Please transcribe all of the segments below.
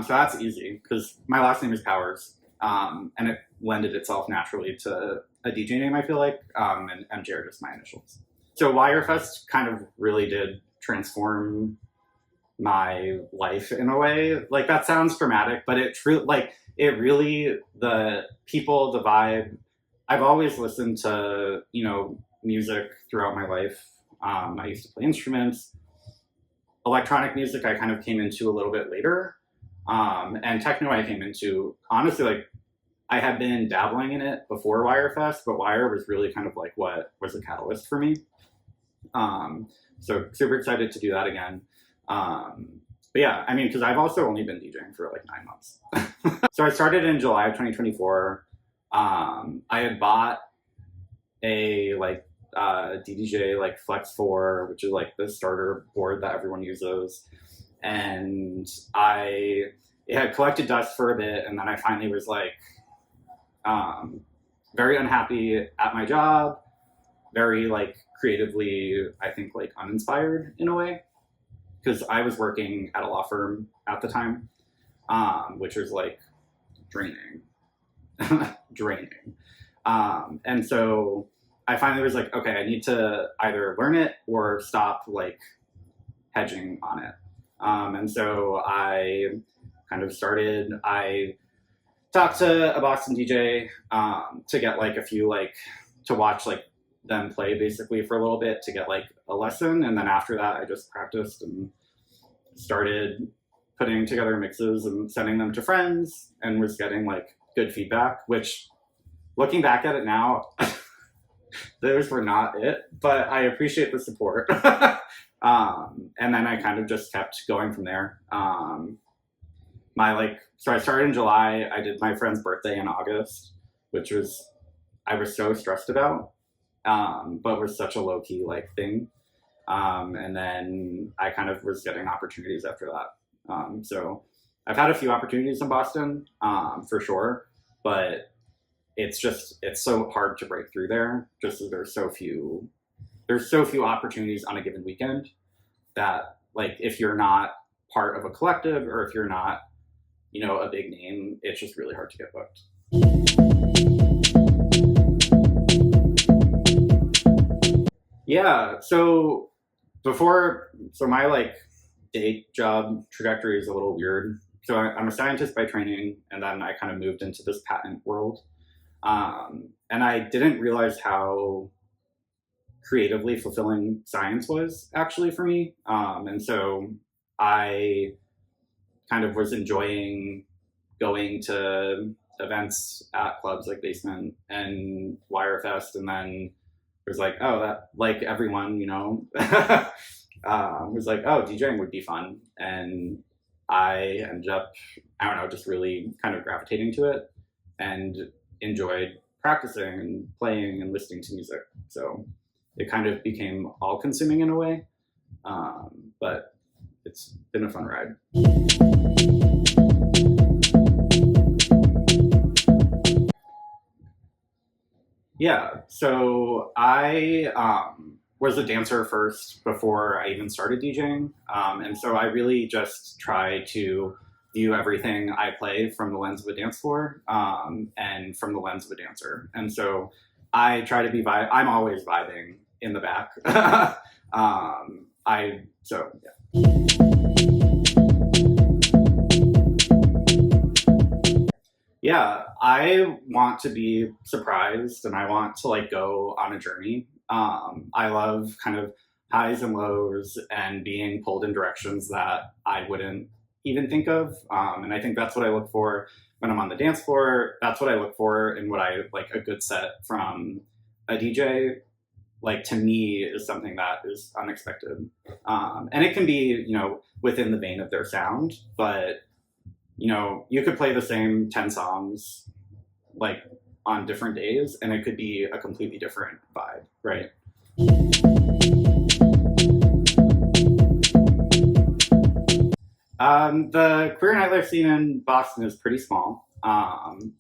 So that's easy because my last name is Powers, and it lended itself naturally to a DJ name, I feel like, and MJ are just my initials. So Wirefest kind of really did transform my life in a way. Like, that sounds dramatic, but it really, the people, the vibe. I've always listened to, music throughout my life. I used to play instruments. Electronic music I kind of came into a little bit later. And techno I came into, honestly, like, I had been dabbling in it before Wirefest, but Wire was really kind of like what was a catalyst for me. So super excited to do that again. But yeah, I mean, because I've also only been DJing for like 9 months. So I started in July of 2024. I had bought a DDJ like Flex 4, which is like the starter board that everyone uses. And it had collected dust for a bit, and then I finally was like very unhappy at my job, very like creatively, I think like uninspired in a way, because I was working at a law firm at the time, which was like draining. And so I finally was like, okay, I need to either learn it or stop like hedging on it. And so I kind of I talked to a Boston DJ to get like a few, like, to watch like them play basically for a little bit to get like a lesson. And then after that, I just practiced and started putting together mixes and sending them to friends, and was getting like good feedback, which, looking back at it now, those were not it, but I appreciate the support. And then I kind of just kept going from there. So I started in July. I did my friend's birthday in August, which I was so stressed about, but was such a low key like thing. And then I kind of was getting opportunities after that. So I've had a few opportunities in Boston, for sure, but it's so hard to break through there, just as there's so few opportunities on a given weekend that, like, if you're not part of a collective or if you're not, a big name, it's just really hard to get booked. Yeah, so my like day job trajectory is a little weird. So I'm a scientist by training, and then I kind of moved into this patent world. And I didn't realize how creatively fulfilling science was actually for me. And so I kind of was enjoying going to events at clubs like Basement and Wirefest, and then it was like, oh, that, like, everyone, was like, oh, DJing would be fun. And I ended up, I don't know, just really kind of gravitating to it and enjoyed practicing and playing and listening to music. So it kind of became all-consuming in a way, but it's been a fun ride. Yeah, so I was a dancer first before I even started DJing. And so I really just try to view everything I play from the lens of a dance floor, and from the lens of a dancer. And so I try to be I'm always vibing in the back. Yeah, I want to be surprised, and I want to like go on a journey. I love kind of highs and lows and being pulled in directions that I wouldn't even think of. And I think that's what I look for when I'm on the dance floor. That's what I look for in what I like a good set from a DJ. Like, to me, is something that is unexpected. And it can be, within the vein of their sound, but you could play the same 10 songs like on different days, and it could be a completely different vibe, right? The queer nightlife scene in Boston is pretty small.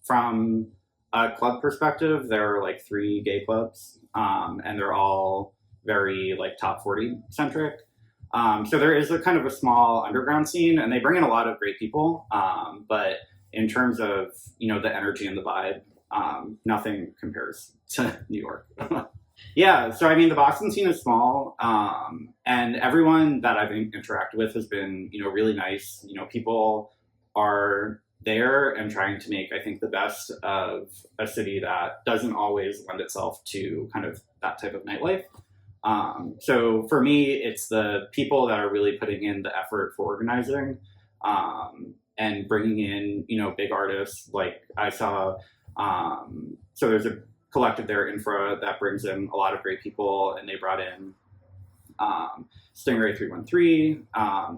From a club perspective, there are like 3 gay clubs, and they're all very like top 40 centric. So there is a kind of a small underground scene, and they bring in a lot of great people. But in terms of, you know, the energy and the vibe, nothing compares to New York. Yeah, so I mean, the Boston scene is small, and everyone that I've interacted with has been, you know, really nice. You know, people are there and trying to make, I think, the best of a city that doesn't always lend itself to kind of that type of nightlife. So for me, it's the people that are really putting in the effort for organizing, and bringing in, you know, big artists. Like I saw, so there's a collective there, Infra, that brings in a lot of great people, and they brought in Stingray 313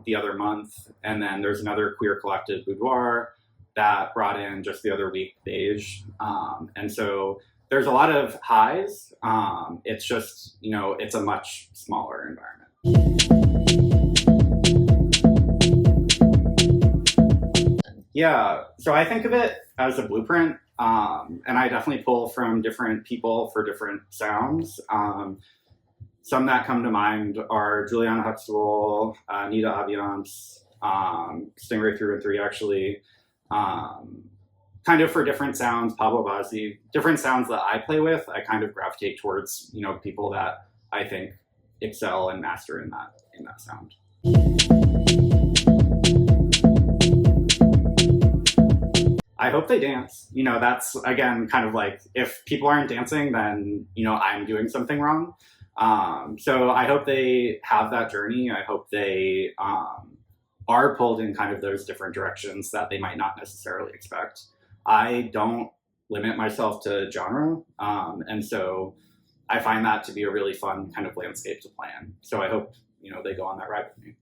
the other month, and then there's another queer collective, Boudoir, that brought in just the other week Beige, and so there's a lot of highs. It's just, you know, it's a much smaller environment. Yeah, so I think of it as a blueprint, and I definitely pull from different people for different sounds. Some that come to mind are Juliana Huxtable, Nita Aviance, Stingray 313 actually, kind of for different sounds, Pablo Bazzi, different sounds that I play with. I kind of gravitate towards, you know, people that I think excel and master in that sound. I hope they dance. You know, that's, again, kind of like, if people aren't dancing, then, you know, I'm doing something wrong. So I hope they have that journey. I hope they are pulled in kind of those different directions that they might not necessarily expect. I don't limit myself to genre. And so I find that to be a really fun kind of landscape to plan. So I hope, you know, they go on that ride with me.